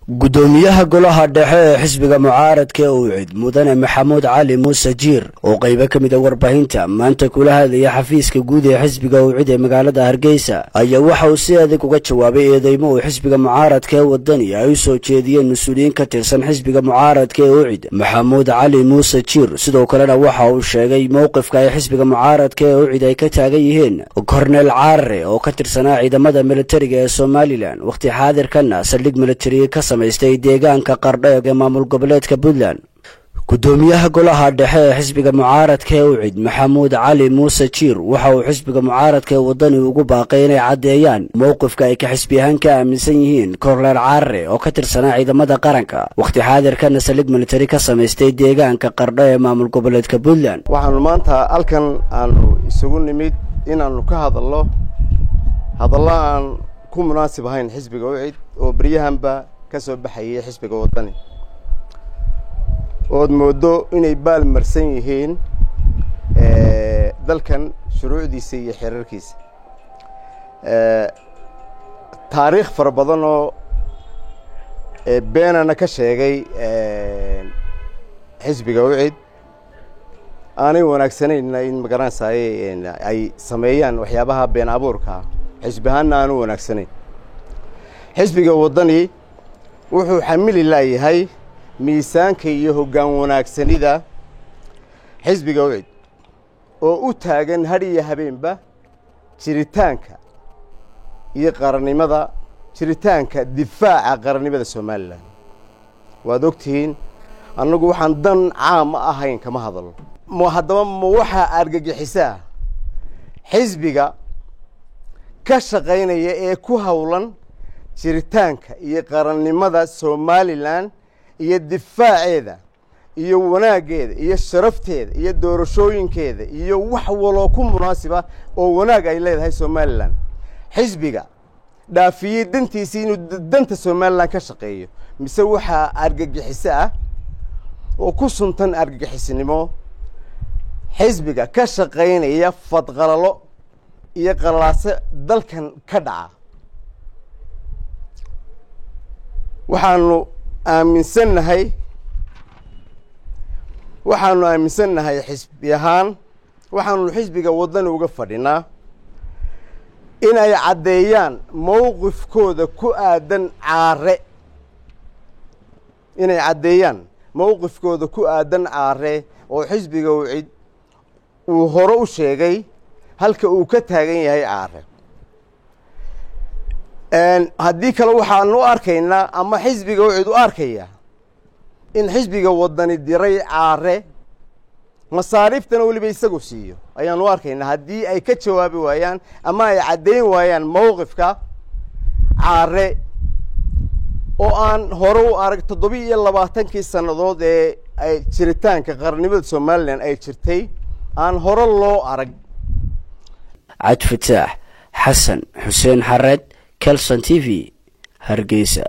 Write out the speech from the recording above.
gudoomiyaha golaha dhexe ee xisbiga mucaaradka ee UCID mudane maxamuud cali muuse jiir oo qayb ka mid ah warbaahinta maanta kula hadlaya xafiiska guud ee xisbiga UCID ee magaalada Hargeysa ayaa waxa uu si adag uga jawaabay eedeymo uu xisbiga mucaaradka ee wadani ay soo jeediyeen mas'uuliyiin ka tirsan xisbiga mucaaradka ee UCID maxamuud cali muuse jiir sidoo kalena waxa uu sheegay mowqifka ay xisbiga mucaaradka ee UCID ay ka taagan yihiin Cornel Caare oo ka tirsanaa ciidamada militariga ee Somaliland waqti xaadirkana saldhig militari ka samaystay deegaanka Qardho ee maamul goboleedka Puntland gudoomiyaha golaha dhexe ee xisbiga mucaaradka ee UCID maxamuud cali muuse jiir waxa uu xisbiga mucaaradka ee wadani ugu baaqay inay cadeeyaan mowqifka ay ka xisbiyahan ka aaminsan yihiin Cornel Caare oo ka tirsanaa ciidamada qaranka waqti xaadirkana saldhig militari ka samaystay deegaanka Qardho ee maamul goboleedka Puntland waxaan maanta halkan aanu isugu nimid inaanu ka hadallaan ku munaasib ahayn xisbiga UCID oo bariyahanba ka soo baxayay xisbiga wadani oo moodo inay baal marsan yihiin dalkan shuruucdiisa iyo xeerarkiisa taariikh fara badan oo beenana ka sheegay xisbiga UCID aanay wanaagsanayn in magaranayay ay sameeyaan waxyaabaha been abuurka xisbiyahanna aanu wanaagsanayn xisbiga wadani wuxuu xamili laayahay miisaanka iyo hoggaan wanaagsanida xisbiga UCID oo u taagan had iyo habeenba jiritaanka iyo qarannimada jiritaanka difaaca qarannimada Somaliland waad ogtihiin annagu waxaan dan caam ahayn kama hadalno haddaba waxa argagixisaa xisbiga ka shaqaynaya ee ku hawlan jiritaanka iyo qarannimada Somaliland iyo difaaceeda iyo wanaageeda iyo sharafteeda iyo doorashooyinkeeda iyo wax waloo ku munaasiba oo wanaag ay leedahay Somaliland xisbiga dhaafiyay dantiisa inuu danta Somaliland ka shaqeeyo mise waxa argagixisa oo ku suntan argagixisnimo xisbiga ka shaqaynaya fadqalalo iyo qalaase dalkan ka dhaca waxaanu aaminsannahay xisbiyahaan waxaanu xisbiga wadani uga fadhinaa inay cadeeyaan mowqifkooda ku aadan Caare oo xisbiga UCID uu hore u sheegay halka uu ka taagan yahay Caare haddii kale waxaanu arkaynaa ama xisbiga UCID u arkaya in xisbiga wadani diray Caare masaariiftana waliba isagu siiyo ayaanu arkaynaa haddii ay ka jawaabi waayaan ama ay cadeyn waayaan mowqifka Caare oo aan hore u arag 27 sanadood ee ay jiritaanka qarannimada Somaliland ay jirtay aan hore loo arag Cabdi Fataax Xasan Xuseen Xared Kelson TV Hargeysa.